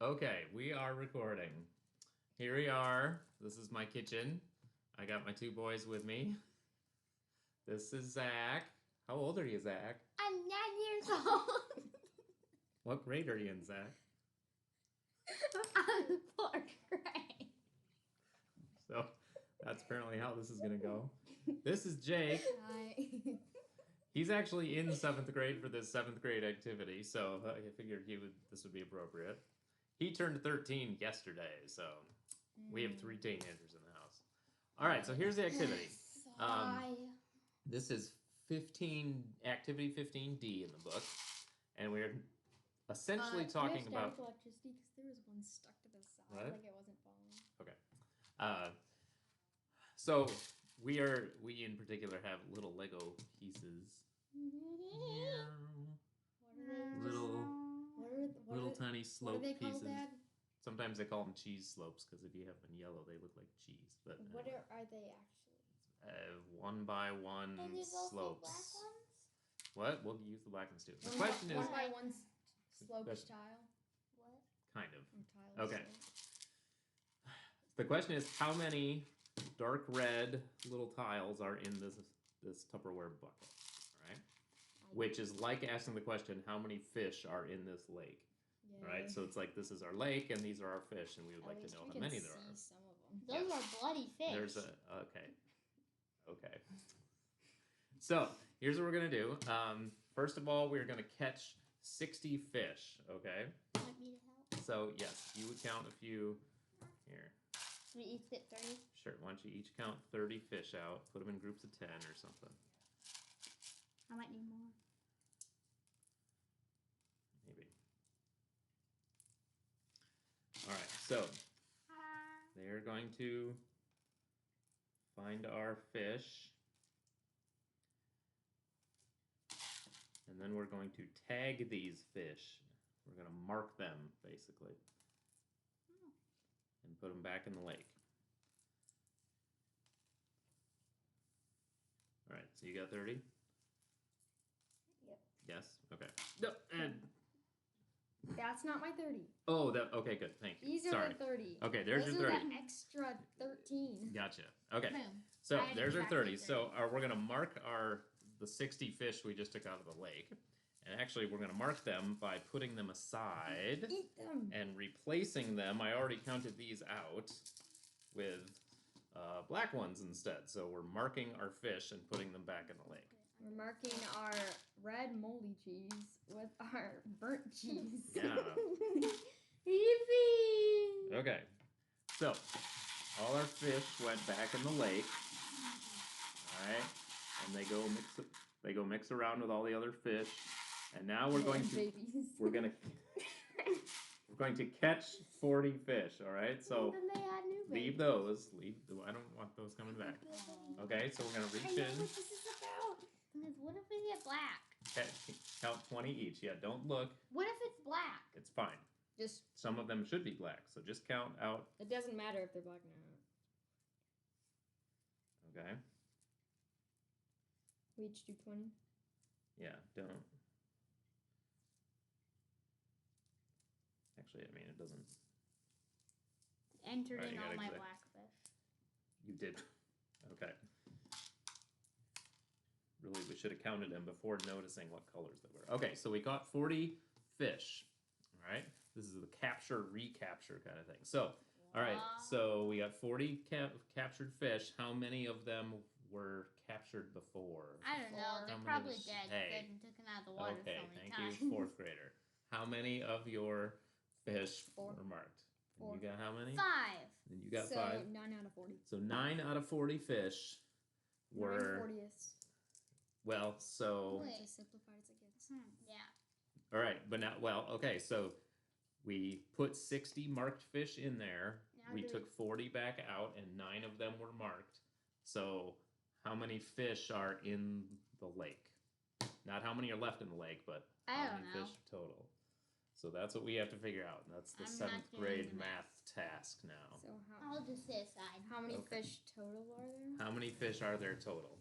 Okay, we are recording. Here we are. This is my kitchen. I got my two boys with me. This is Zach. How old are you, Zach? I'm 9 years old. What grade are you in, Zach? I'm fourth grade. So that's apparently how this is going to go. This is Jake. Hi. He's actually in seventh grade for this seventh grade activity, so I figured this would be appropriate. He turned 13 yesterday, so we have three teenagers in the house. All right, so here's the activity. This is activity 15D in the book, and we're essentially talking about electricity because there was one stuck to the side, what? like it wasn't falling. Okay. So we in particular have little Lego pieces. Little tiny slope pieces. Dad? Sometimes they call them cheese slopes because if you have them in yellow, they look like cheese. But what are they actually? 1 by 1 slopes. Black ones? What? We'll use the black ones too. The question is 1 by 1 slope tile. What? Kind of. Tile okay. The question is how many dark red little tiles are in this Tupperware bucket? All right. Which is like asking the question, how many fish are in this lake? Yeah. Right? So it's like, this is our lake, and these are our fish, and we would like to know how many there are. Some of them. Those are bloody fish. There's okay. So, here's what we're going to do. First of all, we're going to catch 60 fish, okay? Want me to help? So, yes, you would count a few. Here. We each get 30? Sure. Why don't you each count 30 fish out, put them in groups of 10 or something. I might need more. Maybe. All right, so they're going to find our fish, and then we're going to tag these fish. We're going to mark them, basically, and put them back in the lake. All right, so you got 30? Yes. Okay. No, and that's not my 30. Oh, okay, good. Thank you. These are my 30. Okay, there's your 30. The extra 13. Gotcha. Okay. Boom. So there's our 30. So we're gonna mark the 60 fish we just took out of the lake, and actually we're gonna mark them by putting them aside. Eat them. And replacing them. I already counted these out with black ones instead. So we're marking our fish and putting them back in the lake. We're marking our red moldy cheese with our burnt cheese. Yeah. Easy! Okay. So, all our fish went back in the lake. Alright. And they go mix around with all the other fish. And now we're going to catch 40 fish, alright? So then they add new leave those. I don't want those coming back. Okay, so we're gonna reach in. I know what this is about. What if we get black? Count 20 each. Yeah, don't look. What if it's black? It's fine. Some of them should be black, so just count out. It doesn't matter if they're black or not. Okay. We each do 20? Yeah, don't. Actually, I mean, it doesn't. Entered in all my black fish. You did. Okay. Really, we should have counted them before noticing what colors they were. Okay, so we got 40 fish. All right, this is the capture, recapture kind of thing. So, all right, so we got 40 captured fish. How many of them were captured before? I don't know. They're probably dead. They've been taken out of the water okay, so many thank times. you, fourth grader. How many of your fish were marked? 4. And you got how many? 5. And you got 5. So 9 out of 40. So 9 out of 40 fish were. 9/40. Well, so. It's as simplified as it gets. Yeah. All right, but now, well, okay, so we put 60 marked fish in there. Now We took 40 back out, and 9 of them were marked. So how many fish are in the lake? Not how many are left in the lake, but how many fish total. So that's what we have to figure out, and that's the 7th grade math task now. So I'll just sit aside. How many fish total are there? How many fish are there total?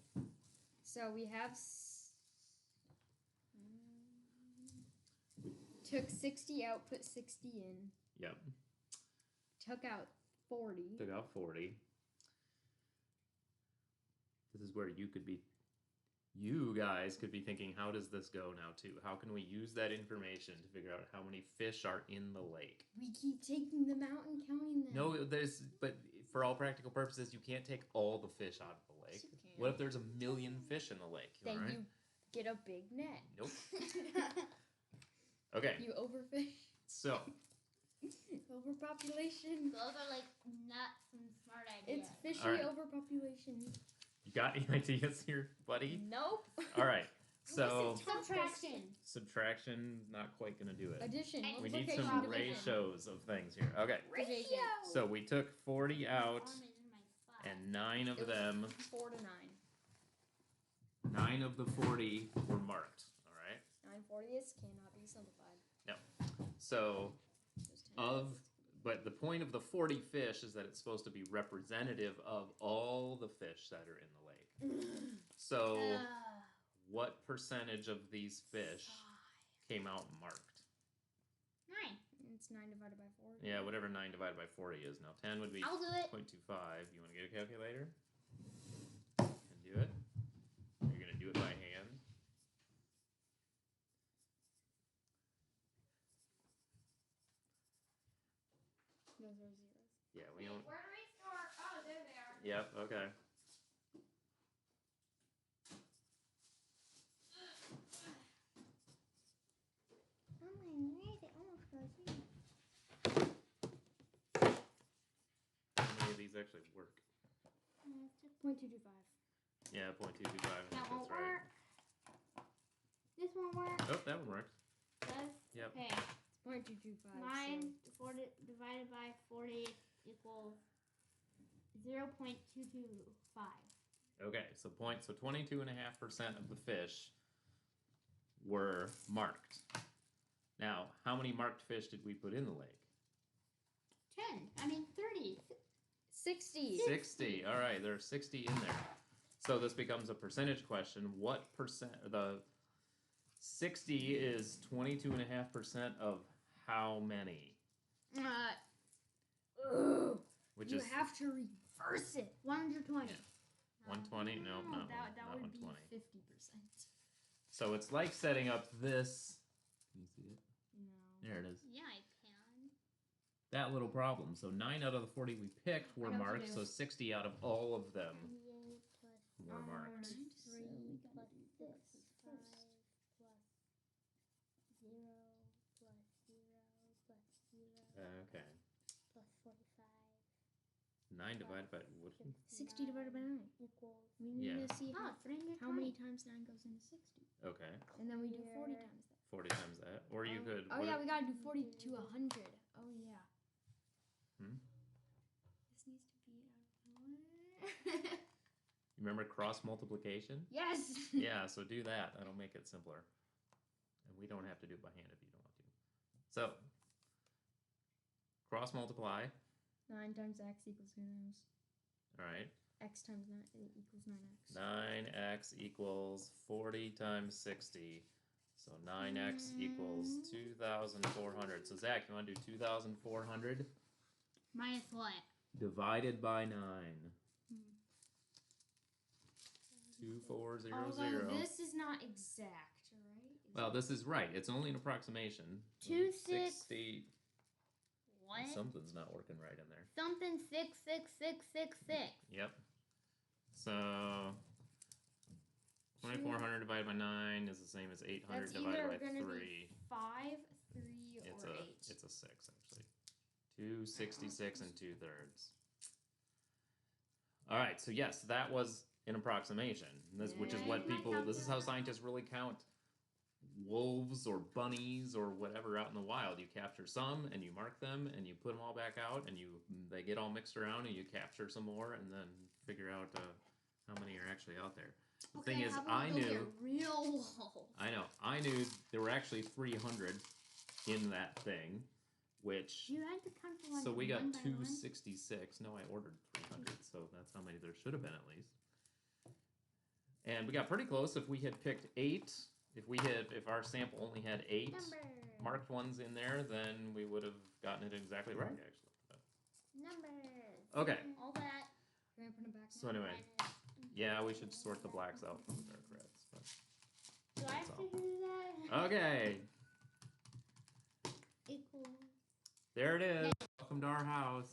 So we have Took 60 out, put 60 in. Yep. Took out 40. Took out 40. This is where you guys could be thinking, how does this go now too? How can we use that information to figure out how many fish are in the lake? We keep taking them out and counting them. No, but for all practical purposes, you can't take all the fish out of the lake. Yes, you can. What if there's a million fish in the lake? Then All right? you get a big net. Nope. Okay. You overfish. So, Overpopulation. Those are like not some smart ideas. It's fishy All right. overpopulation. you got any ideas here, buddy? Nope. All right. So, Subtraction. subtraction, not quite going to do it. Addition. And We need multiplication, some division. ratios of things here. Okay. Ratio. So, we took 40 out, Arm is in my spot. and 9 of It was them, 4 to 9. 9 of the 40 were marked. All right. 9/40ths cannot be simplified. So, Just 10. but the point of the 40 fish is that it's supposed to be representative of all the fish that are in the lake. So, what percentage of these fish came out marked? 9. It's 9 divided by 4. Yeah, whatever 9 divided by 40 is. Now, 10 would be I'll do it. 0.25. You want to get a calculator? And do it? Or you're going to do it by hand? Those are zeros. Yeah, we don't. Where do we start? Oh, there they are. Yep, okay. Oh my leg, it almost goes in. How many of these actually work? 0.225. Yeah, 0.225. That That's won't right. work. This won't work. Oh, that one worked. Does? Yep. Okay. It's 0.225. 9 divided by 40 equals 0.225. Okay, so 22.5% of the fish were marked. Now, how many marked fish did we put in the lake? 30. 60. 60. All right, there are 60 in there. So this becomes a percentage question. What percent? The 60 is 22.5% of how many? Which You is have to reverse it. 120. Yeah. 120? No, not that not would 120. be 50%. So it's like setting up this. Can you see it? No. There it is. Yeah, I can. That little problem. So 9 out of the 40 we picked were I know what to marked, do. so 60 out of all of them 28 plus were marked. 3 plus 6 is 5 plus 0 plus 0 plus 0 Okay. plus 45 9 divided by what? 60 divided by 9. equals. We need Yeah. to see Oh, how many times 9 goes into 60. Okay. And then we do 40 times that. 40 times that. Or you could. Oh, what yeah, if- we gotta do 40 to 100. Oh, yeah. Hmm? This needs to be out. You remember cross multiplication? Yes! Yeah, so do that. That'll make it simpler. And we don't have to do it by hand if you don't want to. So, cross multiply. 9 times x equals who knows? All right. X times 9 equals 9x. 9x equals 40 times 60. So 9x equals 2,400. So Zach, you want to do 2,400 Minus what? divided by 9? 2400. Although this is not exact, right? Well, this is right. It's only an approximation. 2, 6. 60. What? Something's not working right in there. Something 6, 6, 6, 6, 6. Yep. So 2,400 divided by 9 is the same as 800 That's divided either by gonna 3. be 5, 3, It's or a 8. it's a 6 actually. 266 and 2/3. All right, so yes, that was an approximation. Which is what people. This is how scientists really count wolves or bunnies or whatever out in the wild. You capture some and you mark them and you put them all back out and they get all mixed around and you capture some more and then figure out how many are actually out there. The thing is, I knew. Real wolves. I knew there were actually 300 in that thing, which. You had to count them like So we got one by one? 266. No, I ordered 300, so that's how many there should have been at least. And we got pretty close. If we had picked 8 if our sample only had 8 Number. marked ones in there, then we would have gotten it exactly right, actually. But, Numbers. okay. All that. Can I put them back? So anyway, yeah, we should sort the blacks out from the dark reds. But Do I have that's to all. do that? Okay, Equal. there it is. Welcome to our house.